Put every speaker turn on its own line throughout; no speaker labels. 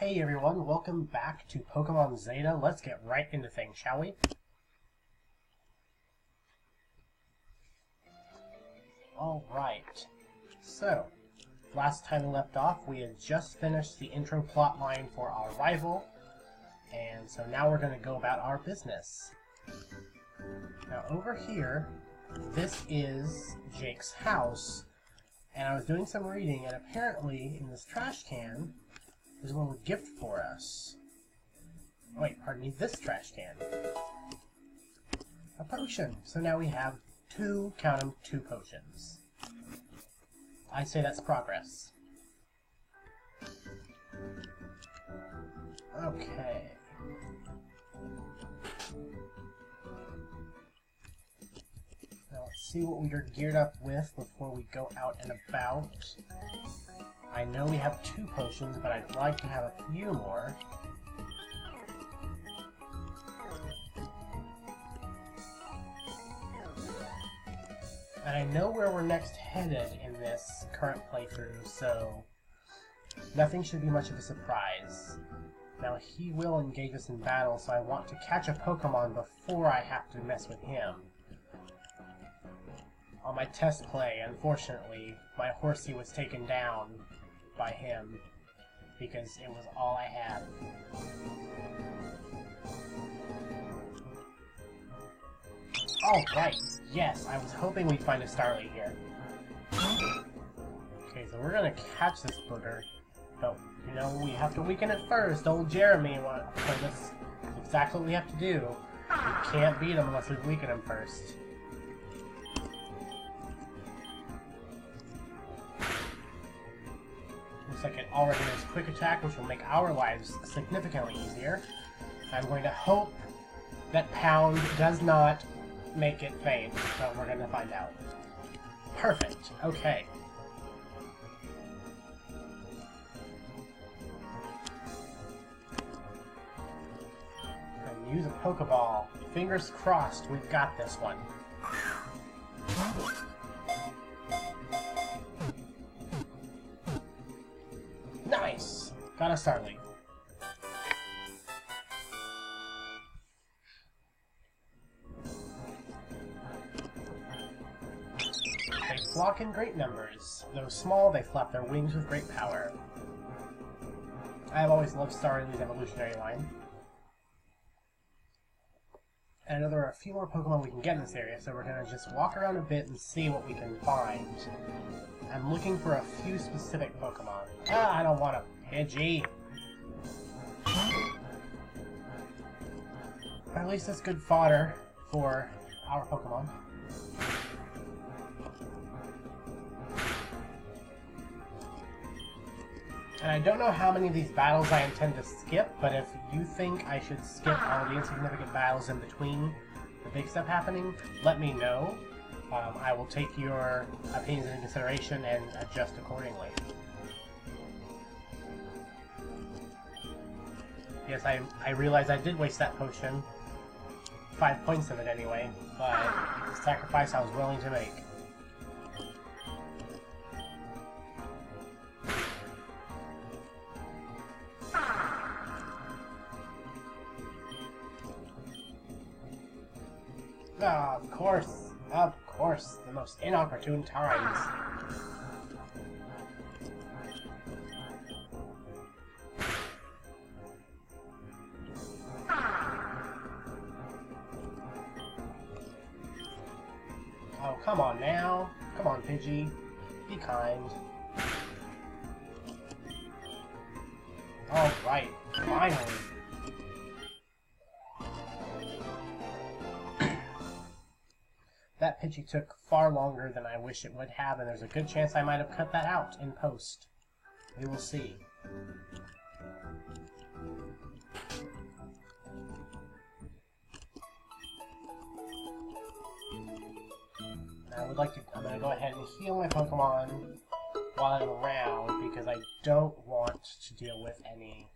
Hey everyone, welcome back to Pokemon Zeta. Let's get right into things, shall we? Alright, so, last time we left off, we had just finished the intro plot line for our rival, and so now we're going to go about our business. Now over here, this is Jake's house, and I was doing some reading, and apparently in this trash can, there's a little gift for us. Oh, wait, pardon me, this trash can. A potion. So now we have two, count 'em, 2 potions. I say that's progress. Okay. Now let's see what we are geared up with before we go out and about. I know we have 2 potions, but I'd like to have a few more. And I know where we're next headed in this current playthrough, so nothing should be much of a surprise. Now he will engage us in battle, so I want to catch a Pokemon before I have to mess with him. On my test play, unfortunately, my Horsey was taken down by him because it was all I had. Oh, right! Yes, I was hoping we'd find a Starly here. Okay, so we're gonna catch this booger. But, you know, we have to weaken it first. Old Jeremy told us exactly what we have to do. We can't beat him unless we weaken him first. Looks like it already has quick attack, which will make our lives significantly easier. I'm going to hope that Pound does not make it faint, but we're going to find out. Perfect. Okay. And use a Pokeball. Fingers crossed we've got this one. Nice! Got a Starly. They flock in great numbers. Though small, they flap their wings with great power. I have always loved Starly's evolutionary line. And I know there are a few more Pokemon we can get in this area, so we're going to just walk around a bit and see what we can find. I'm looking for a few specific Pokemon. Ah, I don't want a Pidgey. But at least it's good fodder for our Pokemon. And I don't know how many of these battles I intend to skip, but if you think I should skip all the insignificant battles in between the big stuff happening, let me know. I will take your opinions into consideration and adjust accordingly. Yes, I realize I did waste that potion. 5 points of it anyway, but it's a sacrifice I was willing to make. Ah, of course, the most inopportune times. Oh, come on now. Come on, Pidgey. Be kind. Alright, finally. That Pidgey took far longer than I wish it would have, and there's a good chance I might have cut that out in post. We will see. I'm going to go ahead and heal my Pokemon while I'm around, because I don't want to deal with any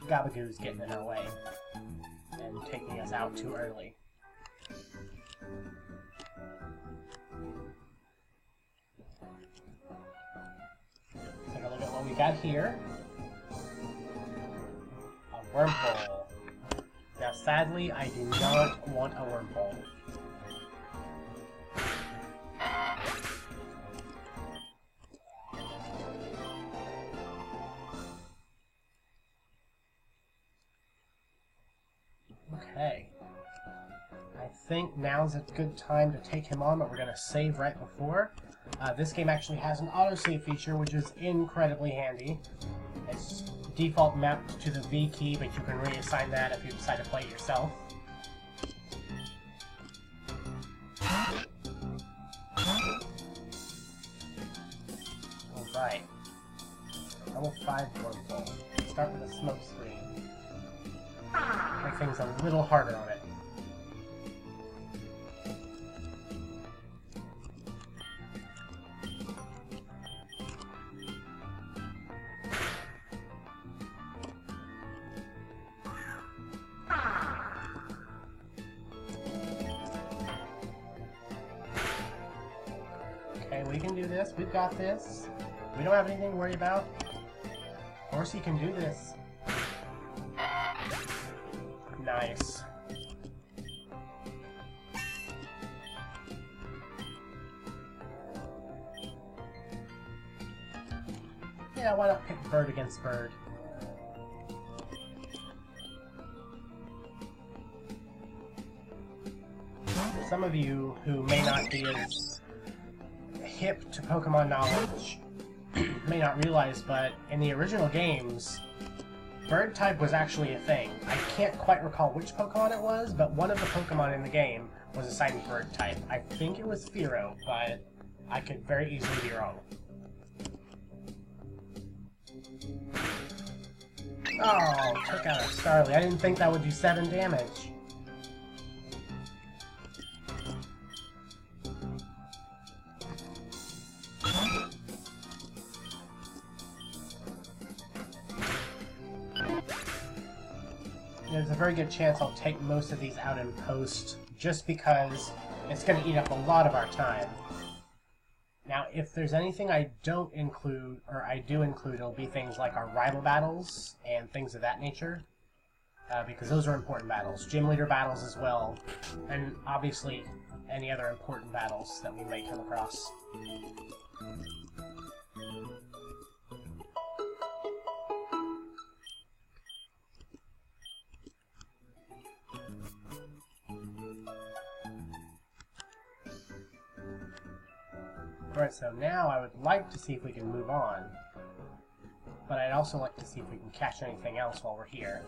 Gabagoos getting in our way and taking us out too early. Take a look at what we got here. Wormhole. Now, sadly, I do not want a wormhole. Okay. I think now's a good time to take him on, but we're going to save right before. This game actually has an autosave feature, which is incredibly handy. It's default mapped to the V key, but you can reassign that if you decide to play it yourself. Alright. Level 5 wormhole. Start with a smoke screen. Make things a little harder on it. Okay, we can do this. We've got this. We don't have anything to worry about. Horsey can do this. Nice. Yeah, why not pick bird against bird? Some of you who may not be as hip to Pokemon knowledge may not realize, but in the original games, bird type was actually a thing. I can't quite recall which Pokemon it was, but one of the Pokemon in the game was assigned bird type. I think it was Fearow, but I could very easily be wrong. Oh, took out a Starly. I didn't think that would do 7 damage. There's a very good chance I'll take most of these out in post, just because it's going to eat up a lot of our time. Now, if there's anything I don't include, or I do include, it'll be things like our rival battles and things of that nature, because those are important battles. Gym leader battles as well, and obviously any other important battles that we may come across. Alright, so now I would like to see if we can move on, but I'd also like to see if we can catch anything else while we're here.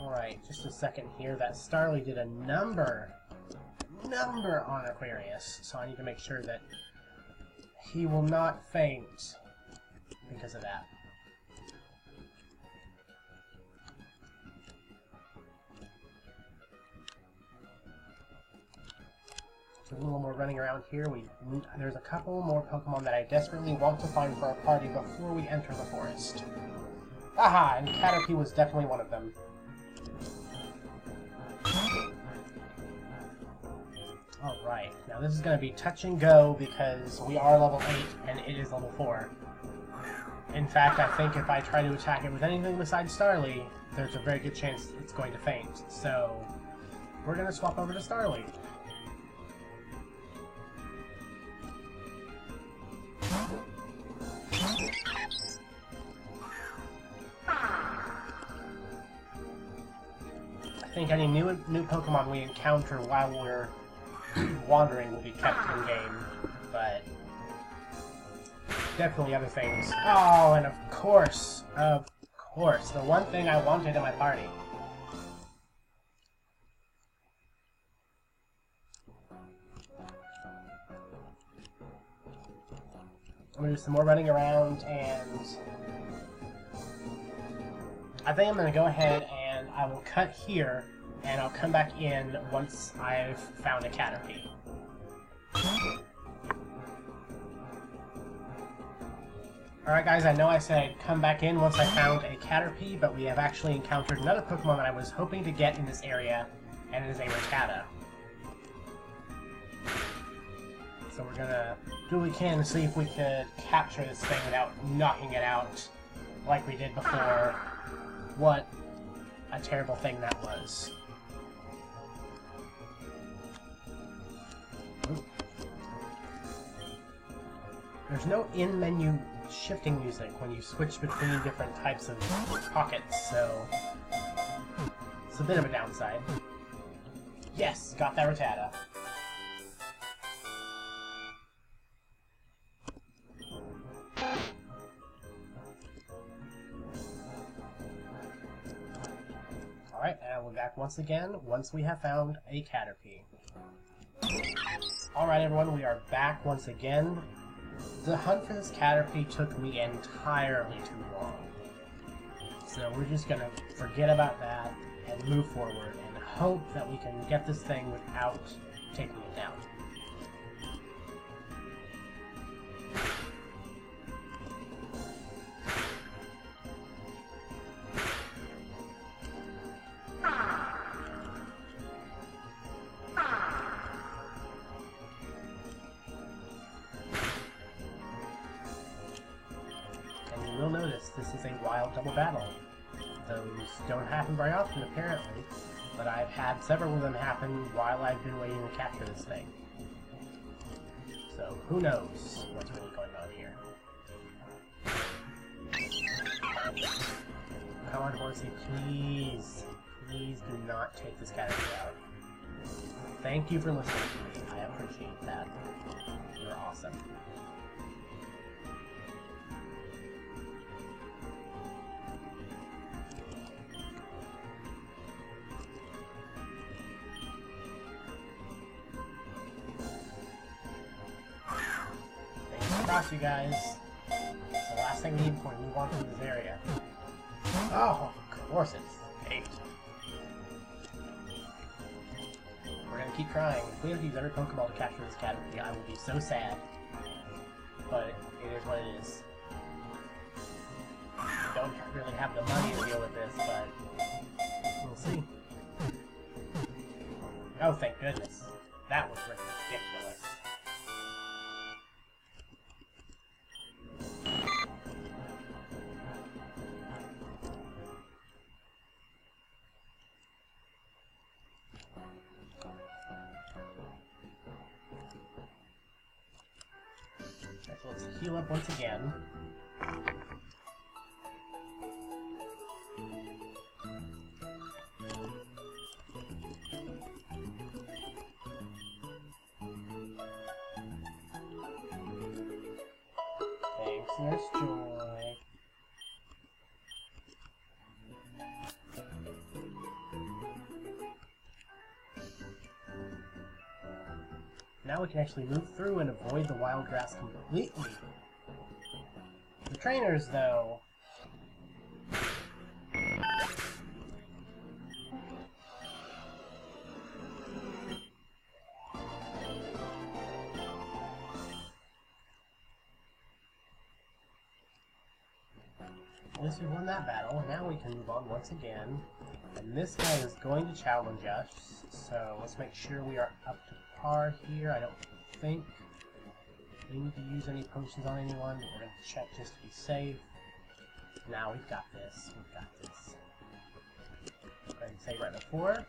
Alright, just a second here. That Starly did a number on Aquarius, so I need to make sure that he will not faint because of that. So a little more running around here. There's a couple more Pokemon that I desperately want to find for our party before we enter the forest. Aha! And Caterpie was definitely one of them. Alright, now this is going to be touch and go because we are level 8 and it is level 4. In fact, I think if I try to attack it with anything besides Starly, there's a very good chance it's going to faint. So, we're going to swap over to Starly. I think any new Pokemon we encounter while we're wandering will be kept in game, but definitely other things. Oh, and of course, the one thing I wanted in my party. I'm gonna do some more running around, and I think I'm gonna go ahead and I will cut here. And I'll come back in once I've found a Caterpie. Alright guys, I know I said I'd come back in once I found a Caterpie, but we have actually encountered another Pokemon that I was hoping to get in this area, and it is a Rattata. So we're gonna do what we can to see if we could capture this thing without knocking it out like we did before. What a terrible thing that was. Ooh. There's no in-menu shifting music when you switch between different types of pockets, so it's a bit of a downside. Yes, got that Rattata. Alright, and we're back once again, once we have found a Caterpie. Alright everyone, we are back once again. The hunt for this Caterpie took me entirely too long. So we're just gonna forget about that and move forward and hope that we can get this thing without taking it down. You'll notice this is a wild double battle. Those don't happen very often, apparently, but I've had several of them happen while I've been waiting to capture this thing. So, who knows what's really going on here. Come on, horsey, please. Please do not take this Caterpie out. Thank you for listening to me. I appreciate that. You're awesome. Across, you guys. It's the last thing we need before we move on from this area. Oh, of course it's 8. We're gonna keep trying. If we have to use every Pokeball to capture this Caterpie, I will be so sad. But it is what it is. We don't really have the money to deal with this, but we'll see. Oh, thank goodness. That was ridiculous. So let's heal up once again. Thanks, Nurse Joy. Now we can actually move through and avoid the wild grass completely. The trainers, though... At least we won that battle. Now we can move on once again. And this guy is going to challenge us, so let's make sure we are up to par here. I don't think we need to use any potions on anyone, but we're going to check just to be safe. Now we've got this. We've got this. Go ahead and say right before.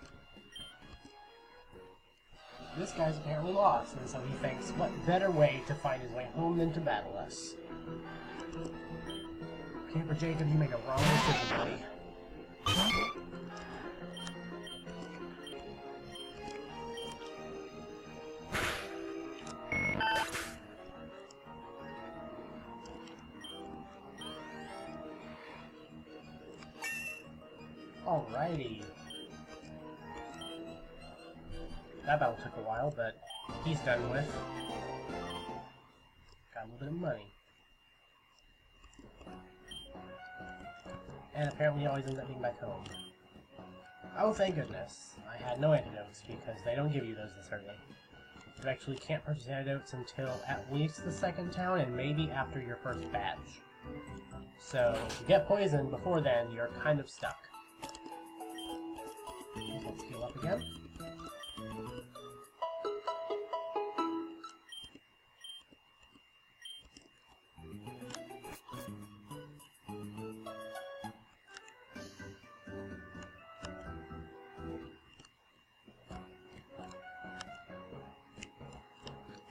This guy's apparently lost, and so he thinks, what better way to find his way home than to battle us? Camper Jacob, you made a wrong decision, buddy. Alrighty. That battle took a while, but he's done with. Got a little bit of money. And apparently he always ends up being back home. Oh, thank goodness. I had no antidotes because they don't give you those this early. You actually can't purchase antidotes until at least the second town, and maybe after your first batch. So, if you get poisoned before then, you're kind of stuck. Let's heal up again.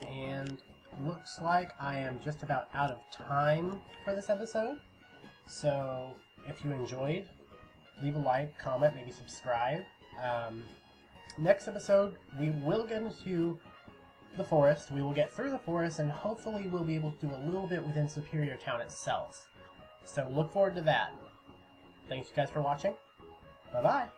And looks like I am just about out of time for this episode. So if you enjoyed, leave a like, comment, maybe subscribe. Next episode, we will get into the forest. We will get through the forest, and hopefully we'll be able to do a little bit within Superior Town itself. So look forward to that. Thanks you guys for watching. Bye-bye.